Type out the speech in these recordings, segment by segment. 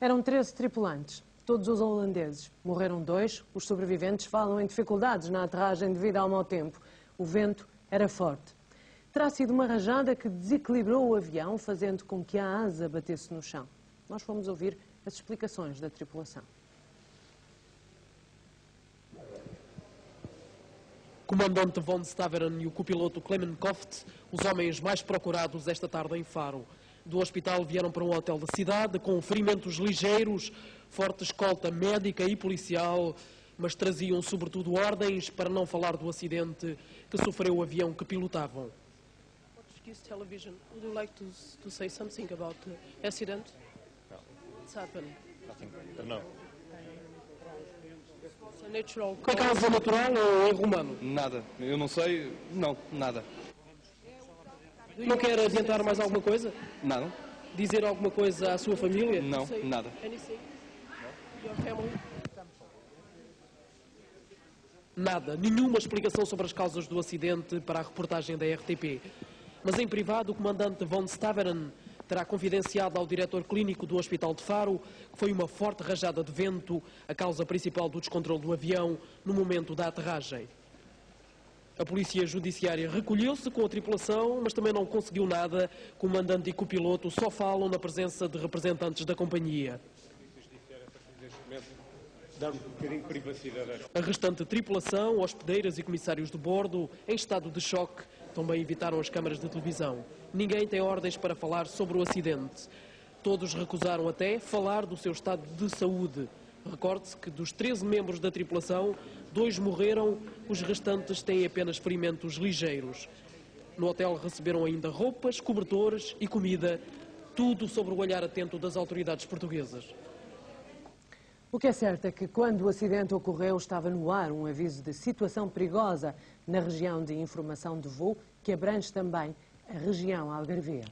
Eram 13 tripulantes, todos os holandeses. Morreram 2, os sobreviventes falam em dificuldades na aterragem devido ao mau tempo. O vento era forte. Terá sido uma rajada que desequilibrou o avião, fazendo com que a asa batesse no chão. Nós fomos ouvir as explicações da tripulação. O comandante von Staveren e o copiloto Clement Koft, os homens mais procurados esta tarde em Faro. Do hospital vieram para um hotel da cidade com ferimentos ligeiros, forte escolta médica e policial, mas traziam sobretudo ordens para não falar do acidente que sofreu o avião que pilotavam. Portuguese television, would you like to say something about the accident? No. What's happened? Nothing. No. It's a natural É causa natural ou é romano? Nada. Eu não sei. Não, nada. Não quer adiantar mais alguma coisa? Nada. Dizer alguma coisa à sua família? Não, Say nada. Anything? Your family? Nada. Nenhuma explicação sobre as causas do acidente para a reportagem da RTP. Mas em privado, o comandante von Staveren terá confidenciado ao diretor clínico do Hospital de Faro que foi uma forte rajada de vento a causa principal do descontrole do avião no momento da aterragem. A polícia judiciária recolheu-se com a tripulação, mas também não conseguiu nada. O comandante e copiloto só falam na presença de representantes da companhia. Dá-me um bocadinho de privacidade. A restante tripulação, hospedeiras e comissários de bordo, em estado de choque, também evitaram as câmaras de televisão. Ninguém tem ordens para falar sobre o acidente. Todos recusaram até falar do seu estado de saúde. Recorde-se que dos 13 membros da tripulação, 2 morreram, os restantes têm apenas ferimentos ligeiros. No hotel receberam ainda roupas, cobertores e comida, tudo sob o olhar atento das autoridades portuguesas. O que é certo é que quando o acidente ocorreu estava no ar um aviso de situação perigosa na região de informação de voo, que abrange também a região algarvia.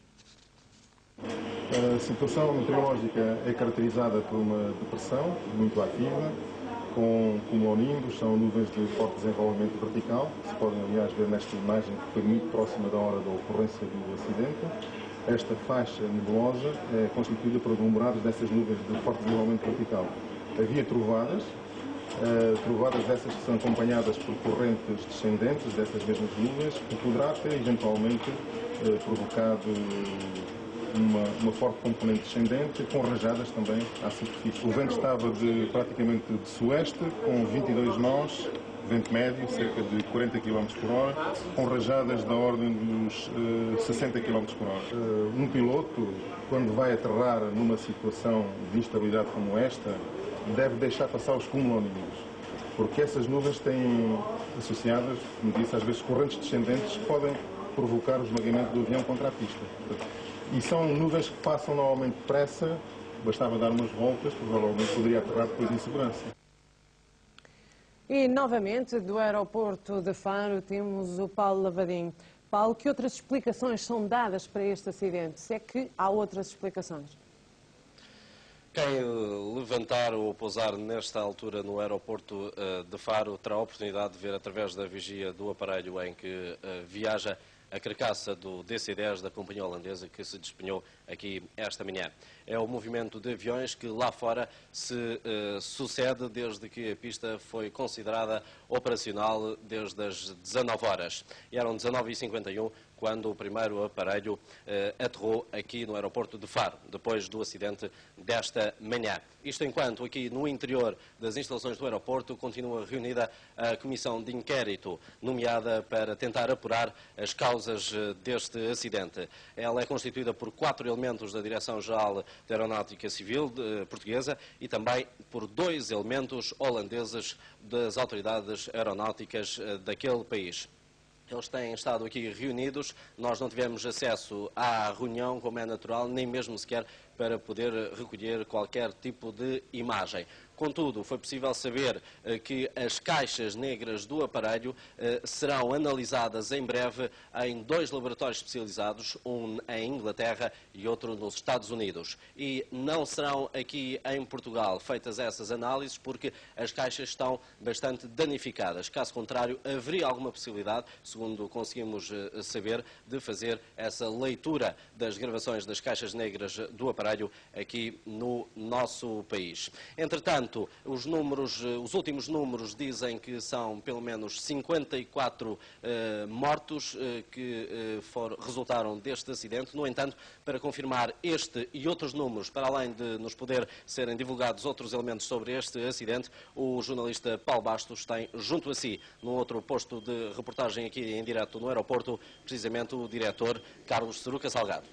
A situação meteorológica é caracterizada por uma depressão muito ativa, com cumulonimbos, são nuvens de forte desenvolvimento vertical, que se podem, aliás, ver nesta imagem que foi muito próxima da hora da ocorrência do acidente. Esta faixa nebulosa é constituída por aglomerados dessas nuvens de forte desenvolvimento vertical. Havia trovadas, trovadas essas que são acompanhadas por correntes descendentes dessas mesmas nuvens, que poderá ter eventualmente provocado uma forte componente descendente, com rajadas também à superfície. O vento estava praticamente de sueste, com 22 nós, vento médio, cerca de 40 km por hora, com rajadas da ordem dos 60 km por hora. Um piloto, quando vai aterrar numa situação de instabilidade como esta, deve deixar passar os cumulonimbus, porque essas nuvens têm associadas, como disse, às vezes correntes descendentes que podem provocar o esmagamento do avião contra a pista. E são nuvens que passam normalmente depressa, bastava dar umas voltas, provavelmente poderia aterrar depois em segurança. E novamente do aeroporto de Faro temos o Paulo Lavadinho. Paulo, que outras explicações são dadas para este acidente? Se é que há outras explicações? Quem levantar ou pousar nesta altura no aeroporto de Faro terá a oportunidade de ver através da vigia do aparelho em que viaja a carcaça do DC-10 da companhia holandesa que se despenhou aqui esta manhã. É o movimento de aviões que lá fora se sucede desde que a pista foi considerada operacional desde as 19 horas. E eram 19h51 quando o primeiro aparelho aterrou aqui no aeroporto de Faro, depois do acidente desta manhã. Isto enquanto aqui no interior das instalações do aeroporto continua reunida a comissão de inquérito, nomeada para tentar apurar as causas deste acidente. Ela é constituída por 4 elementos da Direção-Geral da Aeronáutica Civil portuguesa e também por 2 elementos holandeses das autoridades aeronáuticas daquele país. Eles têm estado aqui reunidos, nós não tivemos acesso à reunião, como é natural, nem mesmo sequer para poder recolher qualquer tipo de imagem. Contudo, foi possível saber que as caixas negras do aparelho serão analisadas em breve em 2 laboratórios especializados, um em Inglaterra e outro nos Estados Unidos. E não serão aqui em Portugal feitas essas análises porque as caixas estão bastante danificadas. Caso contrário, haveria alguma possibilidade, segundo conseguimos saber, de fazer essa leitura das gravações das caixas negras do aparelho aparelho aqui no nosso país. Entretanto, os últimos números dizem que são pelo menos 54 mortos que resultaram deste acidente. No entanto, para confirmar este e outros números, para além de nos poder serem divulgados outros elementos sobre este acidente, o jornalista Paulo Bastos tem junto a si, num outro posto de reportagem aqui em direto no aeroporto, precisamente o diretor Carlos Ceruca Salgado.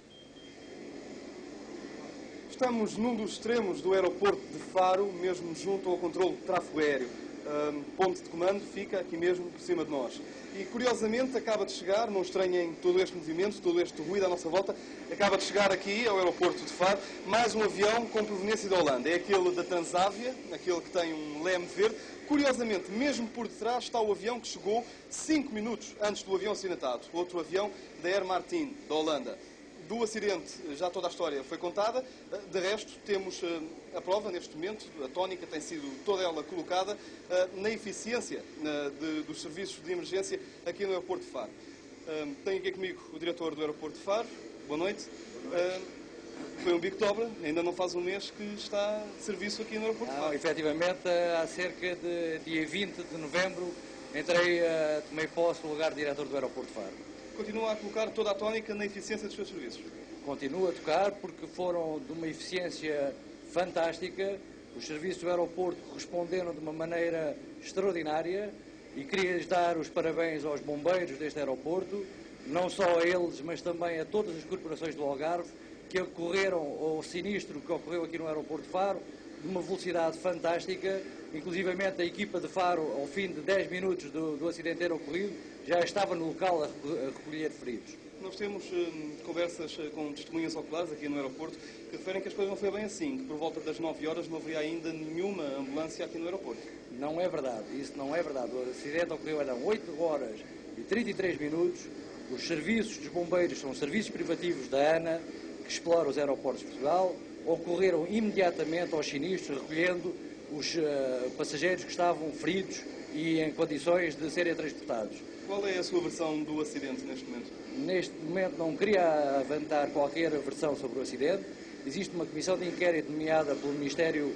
Estamos num dos extremos do aeroporto de Faro, mesmo junto ao controle de tráfego aéreo. Ponto de comando fica aqui mesmo por cima de nós. E curiosamente acaba de chegar, não estranhem todo este movimento, todo este ruído à nossa volta, acaba de chegar aqui ao aeroporto de Faro mais um avião com proveniência da Holanda. É aquele da Transavia, aquele que tem um leme verde. Curiosamente, mesmo por detrás está o avião que chegou 5 minutos antes do avião acidentado. Outro avião da Air Martin, da Holanda. Do acidente, já toda a história foi contada. De resto, temos a prova neste momento. A tónica tem sido toda ela colocada na eficiência dos serviços de emergência aqui no aeroporto de Faro. Tenho aqui comigo o diretor do aeroporto de Faro. Boa noite. Foi um bico de obra, ainda não faz um mês que está de serviço aqui no aeroporto de Faro. Efetivamente, há cerca de dia 20 de novembro, tomei posse do lugar de diretor do aeroporto de Faro. Continua a colocar toda a tónica na eficiência dos seus serviços? Continua a tocar porque foram de uma eficiência fantástica. Os serviços do aeroporto responderam de uma maneira extraordinária e queria-lhes dar os parabéns aos bombeiros deste aeroporto, não só a eles, mas também a todas as corporações do Algarve que ocorreram ao sinistro que ocorreu aqui no aeroporto de Faro, de uma velocidade fantástica. Inclusivamente a equipa de Faro, ao fim de 10 minutos do acidente ter ocorrido, já estava no local a recolher feridos. Nós temos conversas com testemunhas oculares aqui no aeroporto que referem que as coisas não foi bem assim, que por volta das 9 horas não haveria ainda nenhuma ambulância aqui no aeroporto. Não é verdade, isso não é verdade. O acidente ocorreu eram 8 horas e 33 minutos. Os serviços dos bombeiros são serviços privativos da ANA, que explora os aeroportos de Portugal, ocorreram imediatamente aos sinistros, recolhendo os passageiros que estavam feridos e em condições de serem transportados. Qual é a sua versão do acidente neste momento? Neste momento não queria avançar qualquer versão sobre o acidente. Existe uma comissão de inquérito nomeada pelo Ministério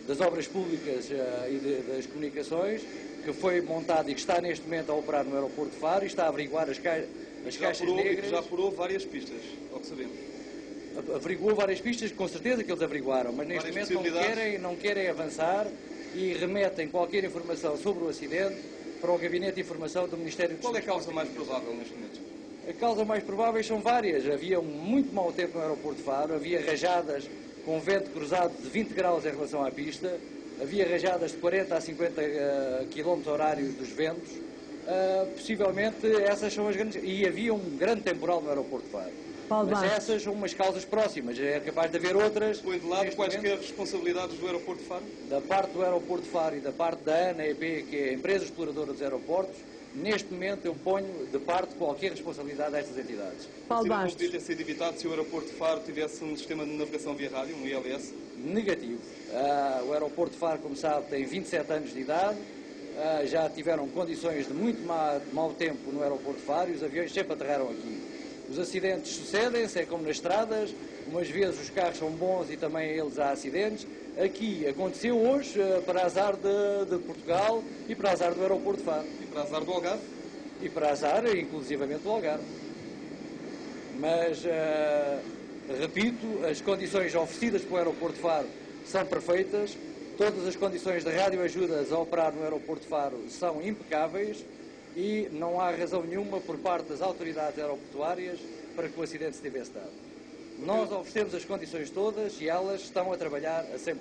das Obras Públicas e das Comunicações, que foi montada e que está neste momento a operar no aeroporto de Faro e está a averiguar as caixas negras. Já apurou várias pistas, ao que sabemos. Averiguou várias pistas, com certeza que eles averiguaram, mas neste momento não querem avançar e remetem qualquer informação sobre o acidente para o Gabinete de Informação do Ministério dos Qual é a causa mais provável neste momento? A causa mais provável são várias. Havia muito mau tempo no aeroporto de Faro, havia rajadas com vento cruzado de 20 graus em relação à pista, havia rajadas de 40 a 50 km horários dos ventos. Possivelmente essas são as grandes... E havia um grande temporal no aeroporto de Faro. Mas essas são umas causas próximas, é capaz de haver outras. Põe de lado quaisquer responsabilidades do aeroporto de Faro? Da parte do aeroporto de Faro e da parte da ANAEP, que é a empresa exploradora dos aeroportos, neste momento eu ponho de parte qualquer responsabilidade destas entidades. Paulo Bastos. Não Bastos. podia ter sido evitado se o aeroporto de Faro tivesse um sistema de navegação via rádio, um ILS? Negativo. O aeroporto de Faro, como sabe, tem 27 anos de idade, já tiveram condições de muito mau tempo no aeroporto de Faro e os aviões sempre aterraram aqui. Os acidentes sucedem-se, é como nas estradas, umas vezes os carros são bons e também eles há acidentes. Aqui aconteceu hoje, para azar de Portugal e para azar do aeroporto de Faro. E para azar do Algarve? E para azar, inclusivamente, do Algarve. Mas, repito, as condições oferecidas pelo aeroporto de Faro são perfeitas, todas as condições de radioajudas a operar no aeroporto de Faro são impecáveis, e não há razão nenhuma por parte das autoridades aeroportuárias para que o acidente se tivesse dado. Nós oferecemos as condições todas e elas estão a trabalhar a 100%.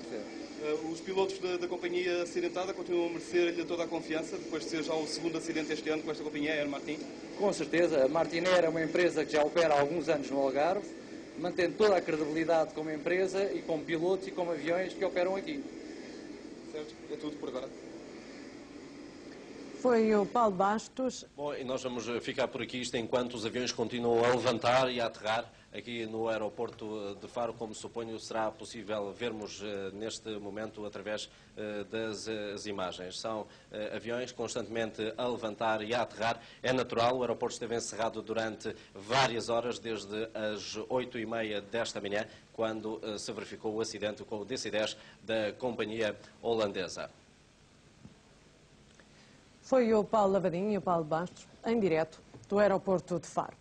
Os pilotos da companhia acidentada continuam a merecer-lhe toda a confiança, depois de ser já o segundo acidente este ano com esta companhia, a Air Martin? Com certeza. A Martinair é uma empresa que já opera há alguns anos no Algarve, mantém toda a credibilidade como empresa e como pilotos e como aviões que operam aqui. Certo. É tudo por agora. Foi o Paulo Bastos. Bom, e nós vamos ficar por aqui, isto enquanto os aviões continuam a levantar e a aterrar aqui no aeroporto de Faro, como suponho será possível vermos neste momento através das imagens. São aviões constantemente a levantar e a aterrar. É natural, o aeroporto esteve encerrado durante várias horas, desde as 8h30 desta manhã, quando se verificou o acidente com o DC-10 da companhia holandesa. Foi o Paulo Lavadinho e o Paulo Bastos, em direto do aeroporto de Faro.